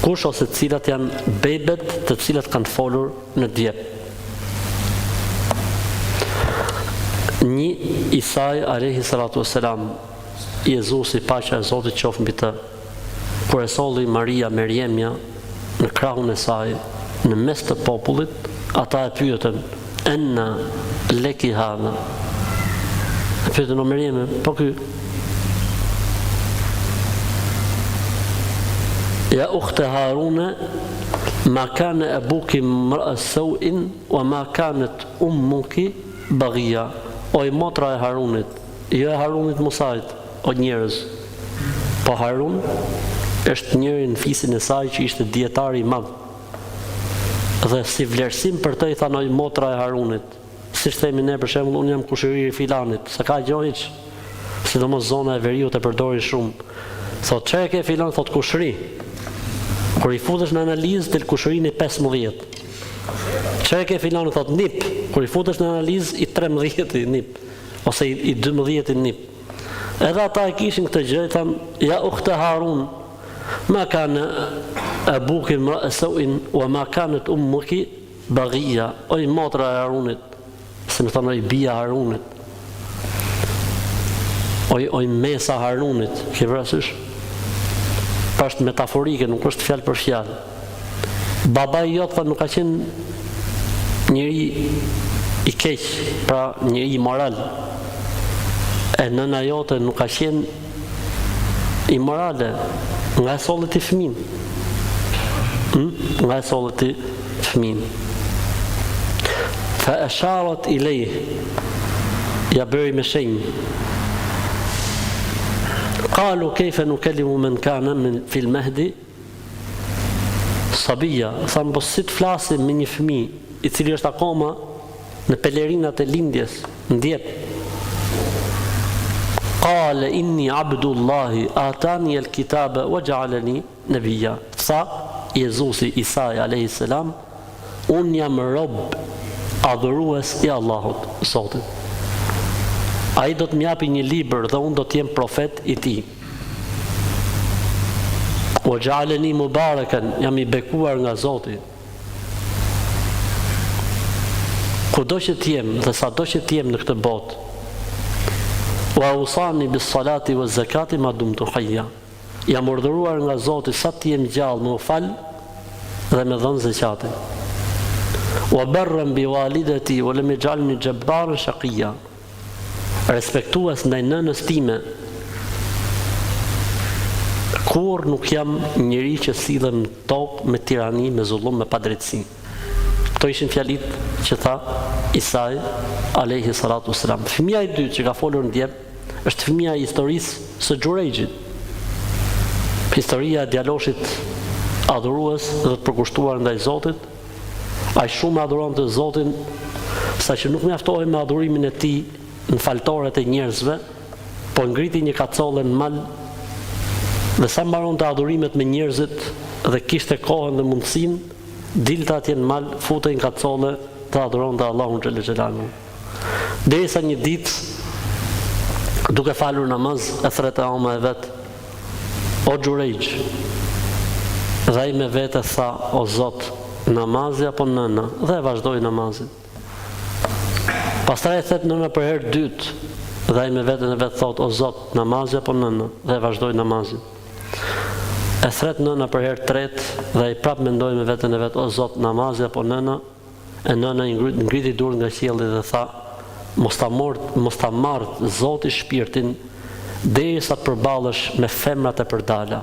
kush ose cilat janë bebet të cilat kanë folur në djep. Një Isai alayhi salatu wassalam, Jezusi paqja e Zotit qoftë mbi të, kur e solli Maria Merjemja në krahun e saj në mes të popullit, ata e pyetën enna leki hadha. E pyetën o Merjeme, po ky? Ja ukhte Harune, ma kana abuki mra'a sawin wa ma kanat ummuki baghiya. O i motra e Harunit, jo e Harunit Musait, o njerëz. Po Harun është njëri në fisin e saj që ishte dietari i madh. Dhe si vlerësim për të i thanoj motra e Harunit. Si themi ne për shembull, unë jam kushëri i filanit, s'ka gjë hiç. Sidomos zona e veriut e përdorin shumë. Thot çe ke filan, thot kushëri. Kur i futesh në analizë del kushërinë 15. Çe ke filan, thot nip. Kur i futesh në analizë i 13 i nip ose i 12 i nip. Edhe ata e kishin këtë gjë, thanë ja ukhte Harun, ma kana abuki mra'a sawin wa ma kanat ummuki baghiya. O i motra e Harunit, se më thonë o i bia Harunit, o i mesa Harunit, ke parasysh? Pra është metaforike, nuk është fjalë për fjalë. Baba i jotë nuk ka qenë njëri i keq, pra njëri i moral. E nëna jote nuk ka qenë i morale, nga e sollet i fëmin. Nga e sollet i fëmin. Fa asharat ilej, ja bëri me shenjë. Qalu kejfe nukellimu men kana fil mehdi sabija. Thamë, po si të flasim me një fëmijë i cili është akoma në pelerinat e lindjes, në djep. Qale inni abdullahi atani el kitabe wa ja'alani nabiyya. Tha Jezusi Isai alayhi salam, unë jam rob adhurues i Allahut, Zotit. Ai do të më japi një libër dhe unë do të jem profet i tij. Wa ja'alani mubarakan, jam i bekuar nga Zoti. Kudo që t'jem dhe sado që t'jem në këtë botë, wa usani bis salati wa zakati ma dumtu hayya. Jam urdhëruar nga Zoti sa t'jem gjallë me u fal dhe me dhënë zakati. Wa barran bi walidati wa lam yaj'alni jabbaran shaqiyya. Respektues ndaj nënës time, kur nuk jam njëri që sillen në tokë me tirani, me zullum, me padrejtësi. Këto ishin fjalit që tha Isai alayhi salatu wassalam. Fëmia i dytë që ka folur në djep është fëmia e historisë së Xhurejxhit. Historia e djaloshit adhurues dhe të përkushtuar ndaj Zotit. Ai shumë adhuronte Zotin, saqë nuk mjaftohej me adhurimin e tij në faltoret e njerëzve, po ngriti një kacolle në mal dhe sa mbaronte adhurimet me njerëzit dhe kishte kohën dhe mundësinë, dilte atje në mal, futej në kacolle të adhuronte Allahun xhel xelalu. Derisa një ditë, duke falur namaz, e thret e oma e vet, o Xhurejx, dhe ai me vete tha, o Zot, namazi apo nëna, dhe e vazhdoi namazin. Pastaj e thet nëna për herë dytë, dhe ai me veten e vet thot, o Zot, namazi apo nëna, dhe e vazhdoi namazin. E thret nëna për herë tretë, dhe ai prap mendoi me veten e vet, o Zot, namazi apo nëna, e nëna ngriti dorë nga qielli dhe tha, mos ta marr Zoti shpirtin derisa të përballesh me femrat e përdala.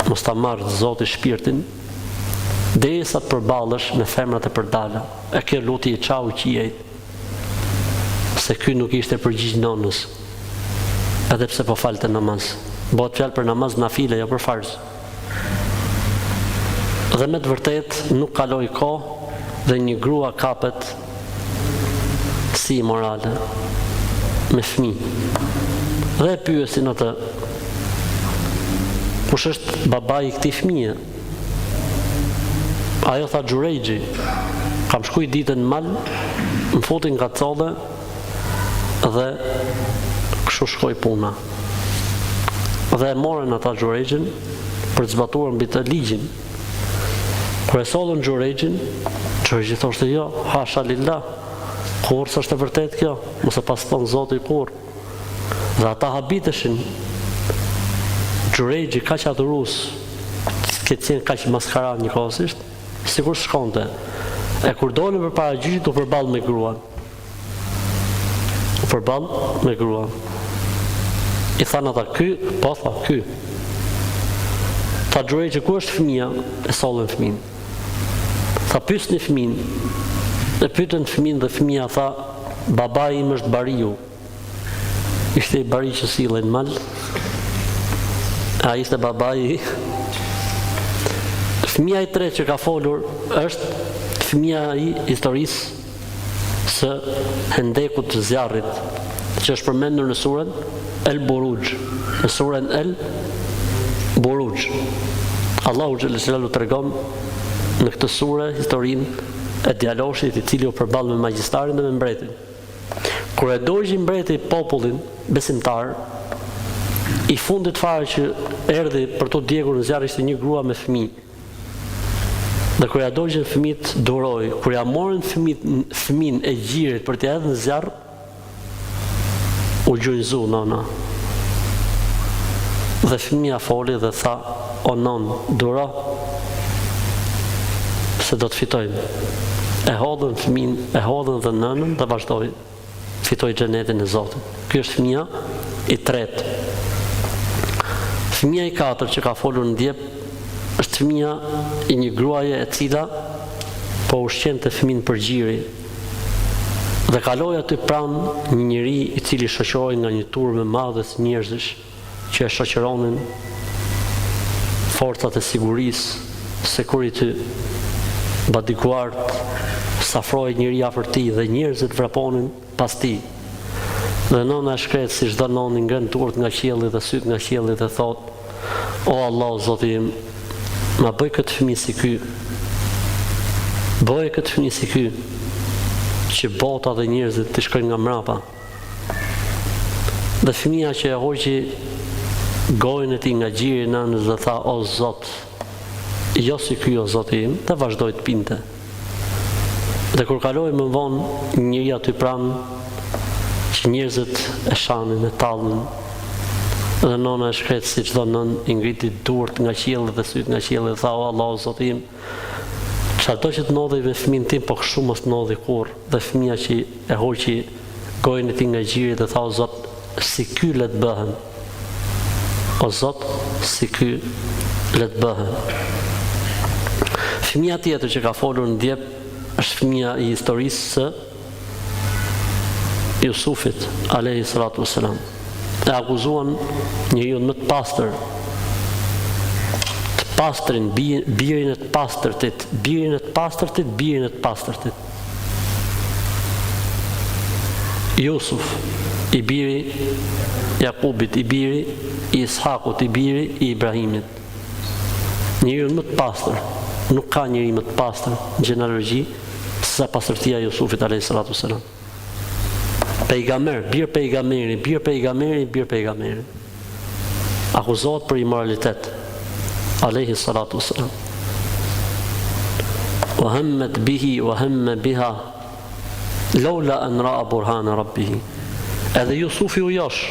Mos ta marr Zoti shpirtin derisa të përballesh me femrat e përdala. E kjo lutje i çau qiejt. Se ky nuk ishte përgjigj nonës. Edhe pse po falte namaz. Bëhet fjalë për namaz nafile, jo për farz. Dhe me të vërtet nuk kaloi kohë dhe një grua kapet si morale me fëmijë. Dhe e pyesin atë, kush është babai i këtij fëmije? Ajo tha Xhurejxhi, kam shkuj ditën në mal, më futin nga colle dhe kështu shkoj puna. Dhe e morën ata Xhurejxhin për të zbatuar mbi të ligjin. Kur e sollën Xhurejxhin, Xhurejxhi thoshte jo, hasha lillah, kur s'është e vërtet kjo, mos e pas thon Zoti kur. Dhe ata habiteshin. Xhurejxhi kaq adhurues, që qenë kaq maskarat njëkohësisht, sikur shkonte. E kur dolën përpara gjyqit u përball me gruan. U përball me gruan. I thanë ata ky, po tha ky. Tha Xhurejxhi ku është fëmia? E sollën fëmin. Tha pyesni fëmin. E pyetën fëmin dhe fëmia tha babai im është bariu. Ishte i bari që sillen mal. A ishte babai. Fëmia i tretë që ka folur është fëmia i historisë së hendekut të zjarrit, që është përmendur në surën El Buruj. Në surën El Buruj. Allahu xhallahu xhelalu tregon në këtë sure historinë e djaloshit i cili u përball me magjistarin dhe me mbretin. Kur e dogji mbreti popullin besimtar, i fundit fare që erdhi për të djegur në zjarr ishte një grua me fëmijë. Dhe kur ja dogjën fëmijët duroi, kur ja morën fëmin e gjirit për t'ia hedhur në zjarr, u gjunjëzu nona. Dhe fëmia foli dhe tha, o non, duro, se do të fitojmë. E hodhën fëmin, e hodhën dhe nënën dhe vazhdoi. Fitoi xhenetin e Zotit. Ky është fëmia i tretë. Fëmia i katërt që ka folur në djep është fëmia i një gruaje e cila po ushqente fëmin për gjiri dhe kaloi aty pranë një njeri i cili shoqëroi nga një turmë e madhe njerëzish që e shoqëronin forcat e sigurisë, security, bodyguard, safroi njëri afër tij dhe njerëzit vraponin pas tij. Dhe nona e shkret si çdo nonë ngën turp nga qielli dhe syt nga qielli dhe thot: O Allah, Zoti im, ma bëj këtë fëmijë si ky. Bëj këtë fëmijë si ky, që bota dhe njerëzit të shkojnë nga mrapa. Dhe fëmia që e hoqi gojën e tij nga gjiri i nënës dhe tha: O Zot, jo si ky, o Zoti im, dhe vazhdoi të pinte. Dhe kur kaloi më vonë njëri aty pranë, që njerëzit e shanin, e tallnin, dhe nona e shkret si çdo nën i ngriti durt nga qielli dhe syt nga qielli dhe tha: O Allah, o Zoti im, çfarëdo që të ndodhi me fëmin tim, po kështu mos ndodhi kurr. Dhe fëmia që e hoqi gojën e tij nga gjiri dhe tha: O Zot, si ky le të bëhen. O Zot, si ky le të bëhen. Fëmia tjetër që ka folur në djep është fëmia i historisë së Jusufit alayhi salatu wassalam. E akuzuan njeriu më të pastër, të pastrin, birin e të pastërtit, birin e të pastërtit, birin e të pastërtit. Jusuf, i biri Jakubit, i biri i Ishakut, i biri i Ibrahimit. Njeriu më të pastër, nuk ka njeri më të pastër në gjenealogji sa pastërtia e Jusufit alayhi salatu wassalam. Pejgamber, bir pejgamberi. Akuzohet për immoralitet. Alayhi salatu wassalam. Wa hammat bihi wa hamma biha lawla an ra'a burhana rabbih. Edhe Jusufi u josh.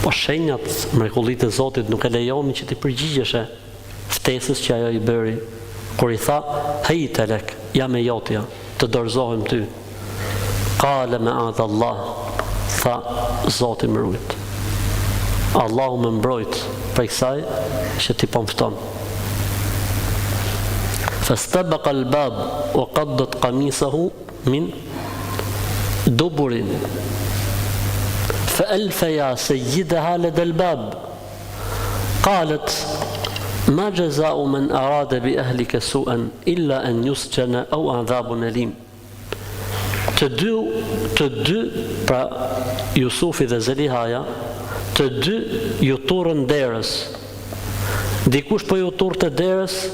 Po shenjat, mrekullitë e Zotit nuk e lejonin që të përgjigjeshe ftesës që ajo i bëri. Kur i tha: "Haytalak, ja me jotja, të dorëzohem ty." Qala ma'adha Allah, tha: Zoti më ruajt. Allahu më mbrojt prej kësaj që ti po më fton. Fastabaqa al-bab wa qaddat qamisahu min duburin. فألفيا سيدها لدى الباب قالت ما جزاء من أراد بأهلك سوءا إلا أن يسجن أو عذاب أليم. Të dy, pra Jusufi dhe Zelihaja, të dy ju turën derës. Dikush po ju turte derës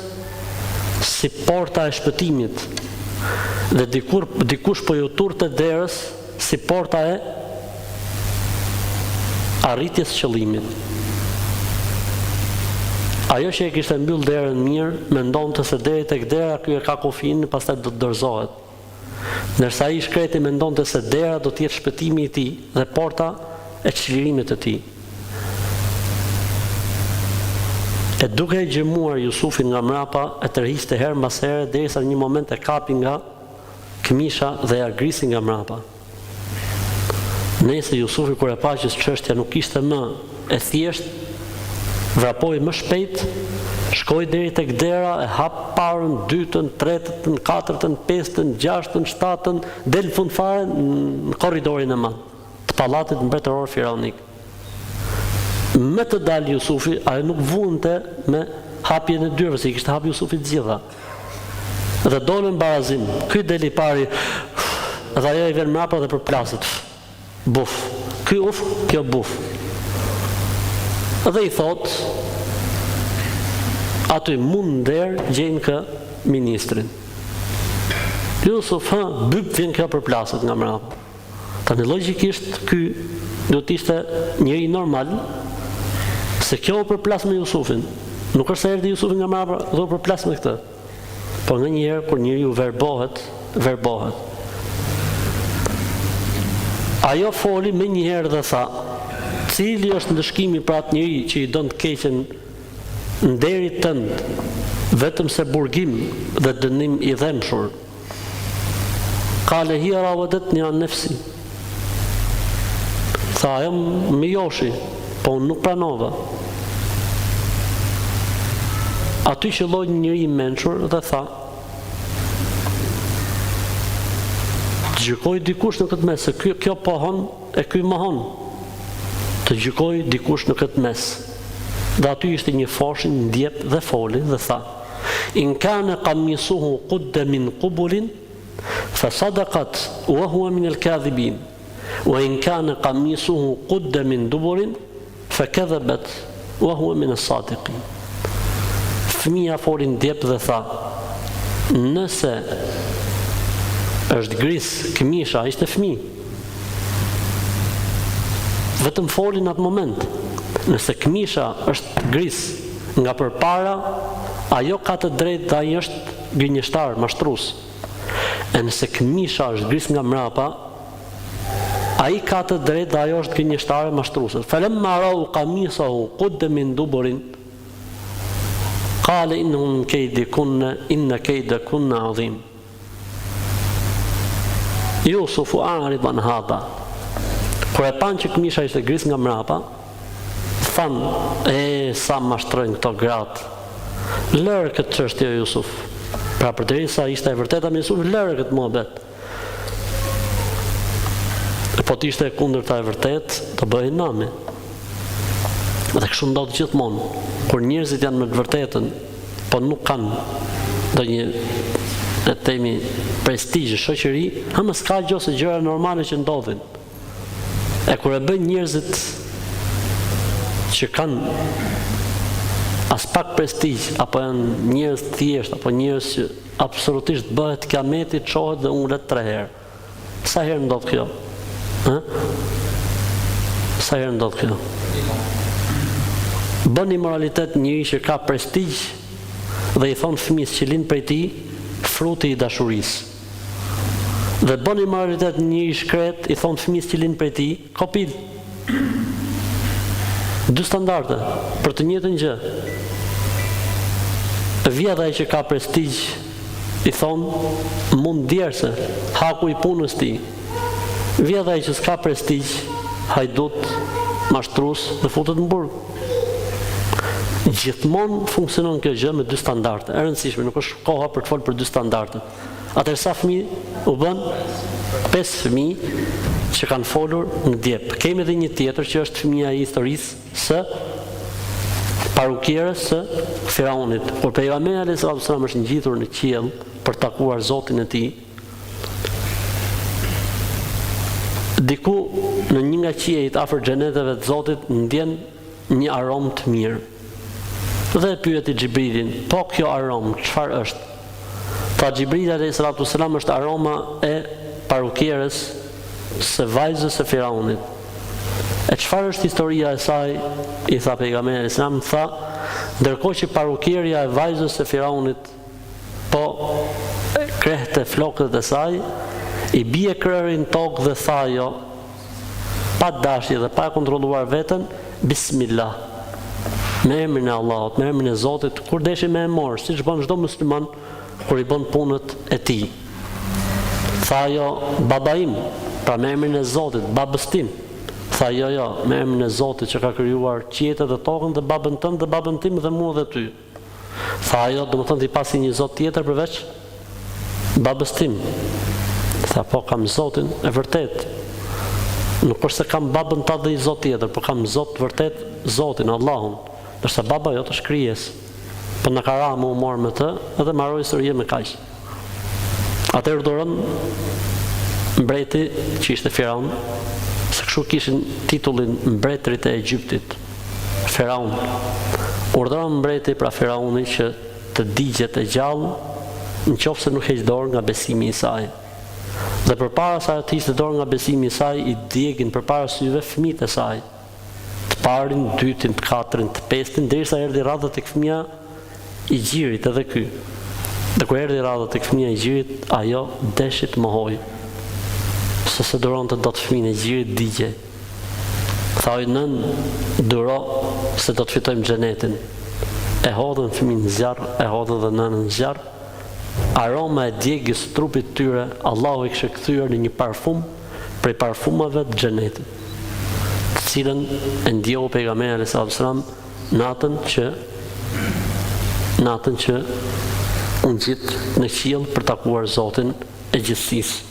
si porta e shpëtimit, dhe dikush po ju turte derës si porta e arritjes qëllimit. Ajo që e kishte mbyll derën mirë, mendonte se deri tek dera ky e ka kufin, pastaj do të dorëzohet. Ndërsa ai shkreti mendonte se dera do të jetë shpëtimi i tij dhe porta e çlirimit të tij. E duke e gjëmuar Jusufin nga mrapa, e tërhiqte herë mbas here derisa në një moment e kapi nga këmisha dhe ja grisi nga mrapa. Nëse Jusufi kur e pa që çështja nuk ishte më e thjeshtë, vrapoi më shpejt, shkoi deri tek dera, e hap parën, dytën, tretën, katërtën, pestën, gjashtën, shtatën, del fund fare në korridorin e madh të pallatit mbretëror firaonik. Me të dalë Jusufi, ajo nuk vunte me hapjen e dyrave, se i kishte hap Jusufi të gjitha. Dhe dolën barazim. Ky deli pari, dhe ajo i vjen mrapa dhe përplaset. Buf. Ky uf, kjo buf. Dhe i thot, aty mund nder gjejnë kë ministrin. Jusuf, byp vjen kjo përplaset nga mrapa. Tani logjikisht ky do të ishte njëri normal, se kjo u përplas me Jusufin. Nuk është se erdhi Jusufi nga mrapa dhe u përplas me këtë. Por nga njëherë kur njeriu verbohet. Ajo foli me njëherë dhe tha, cili është ndëshkimi për atë njëri që i don të keqen nderit tënd, vetëm se burgim dhe dënim i dhemshur. Kale hiya rawadatni an nafsi. Tha, ajo më joshi, po unë nuk pranova. Aty që lloj njëri i mençur dhe tha, të gjykoj dikush në këtë mes, se kjo pohon e ky mohon. Të gjykoj dikush në këtë mes. Dhe aty ishte një foshin ndjep dhe foli dhe tha, in kana qamisuhu qudda min qubulin fa sadaqat wa huwa min al-kadhibin wa in kana qamisuhu qudda min duburin fa kadhabat wa huwa min as-sadiqin. Fëmia foli ndjep dhe tha, nëse është gris këmisha, ishte fëmijë. Vetëm foli në atë moment. Nëse këmisha është gris nga përpara, ajo ka të drejtë dhe ai është gënjeshtar, mashtrues. E nëse këmisha është gris nga mrapa, ai ka të drejtë dhe ajo është gënjeshtare, mashtruese. Falamma ra'u qamisahu qudda min duburin qala innahum kaydikunna inna kaydakunna azim. Jusufu a'rid an hadha. Kur e pan që këmisha ishte gris nga mrapa, thanë, sa mashtrojnë këto gratë. Lërë këtë çështje Jusuf. Pra përderisa ishte e vërteta me Jusuf, lërë këtë mohabet. Po të ishte e kundërta e vërtet, të bëhej nami. Dhe kështu ndodh gjithmonë. Kur njerëzit janë me të vërtetën, po nuk kanë ndonjë e themi prestigj shoqëri, më s'ka gjë ose gjëra normale që ndodhin. E kur e bën njerëzit që kanë as pak prestigj, apo janë njerëz thjesht, apo njerëz që absolutisht bëhet kiameti, çohet dhe ulet 3 herë. Sa herë ndodh kjo? Sa herë ndodh kjo? Bën immoralitet njëri që ka prestigj dhe i thon fëmijës që lind prej tij, fruti i dashurisë. Dhe bën immoralitet njëri shkret, i thon fëmijës që lind prej tij, kopil. 2 standarde për të njëjtën gjë. Vjedha ai që ka prestigj, i thon mund djerse, haku i punës tij. Vjedha ai që s'ka prestigj, hajdut, mashtrues dhe futet në burg. Gjithmonë funksionon kjo gjë me 2 standarde. E rëndësishme, nuk është koha për të folur për 2 standarde. Atëherë sa fëmijë u bën 5 fëmijë që kanë folur në djep. Kemi edhe një tjetër që është fëmia e historisë së parukierës së Firaunit. Kur pejgamberi alayhis salam është ngjitur në qiell për të takuar Zotin e tij, diku në një nga qiejt afër xheneteve të Zotit ndjen një aromë të mirë. Dhe pyeti Xhibrilin, po kjo aromë çfarë është? Tha Xhibrili alayhis salam është aroma e parukierës së vajzës së Firaunit. E çfarë është historia e saj? I tha pejgamberi alayhis salam, tha Ndërkohë që parukirja e vajzës së Firaunit po krehte flokët e saj, i bie kreri në tokë dhe tha ajo, pa dashje dhe pa kontrolluar veten, Bismillah. Me emrin e Allahut, me emrin e Zotit, kur deshi me e morë, siç bën çdo musliman kur i bën punët e tij. Tha ajo, baba im, pra me emrin e Zotit, babës tim. Tha jo, me emrin e Zotit që ka krijuar qiejtë dhe tokën dhe babën tënd dhe babën tim dhe mua dhe ty. Tha ajo, domethënë ti pasi një Zot tjetër përveç babës tim. Tha po, kam Zotin e vërtet. Nuk është se kam babën ta dhe i Zot tjetër, por kam Zot vërtet, Zotin, Allahun. Dërsa baba jote është krijes. Po në ka ra më u morë me të, edhe marroi historie me kaq. Atëherë urdhëron mbreti që ishte Firaun, se kështu kishin titullin mbretërit e Egjiptit, Firaun. Urdhëron mbreti pra Firauni që të digjet e gjallë, nëse nuk heq dorë nga besimi i saj. Dhe përpara sa të hiqte dorë nga besimi i saj, i djegin përpara syve fëmijët e saj. Të parin, të dytin, të katërin, të pestin, derisa erdhi radha tek fëmia i gjirit edhe ky. Dhe kur erdhi radha tek fëmia i gjirit, ajo deshi të mohoi. Se duronte dot fëmin e gjirit digje. Thaj nën, duro se do të fitojmë xhenetin. E hodhën fëmin në zjarr, e hodhën dhe nënën në zjarr. Aroma e djegjes së trupit tyre, Allahu i kishte kthyer në një parfum prej parfumave të xhenetit, të cilën e ndjeu pejgamberi alayhis salam natën që u nxit në qiell për takuar Zotin e gjithësisë.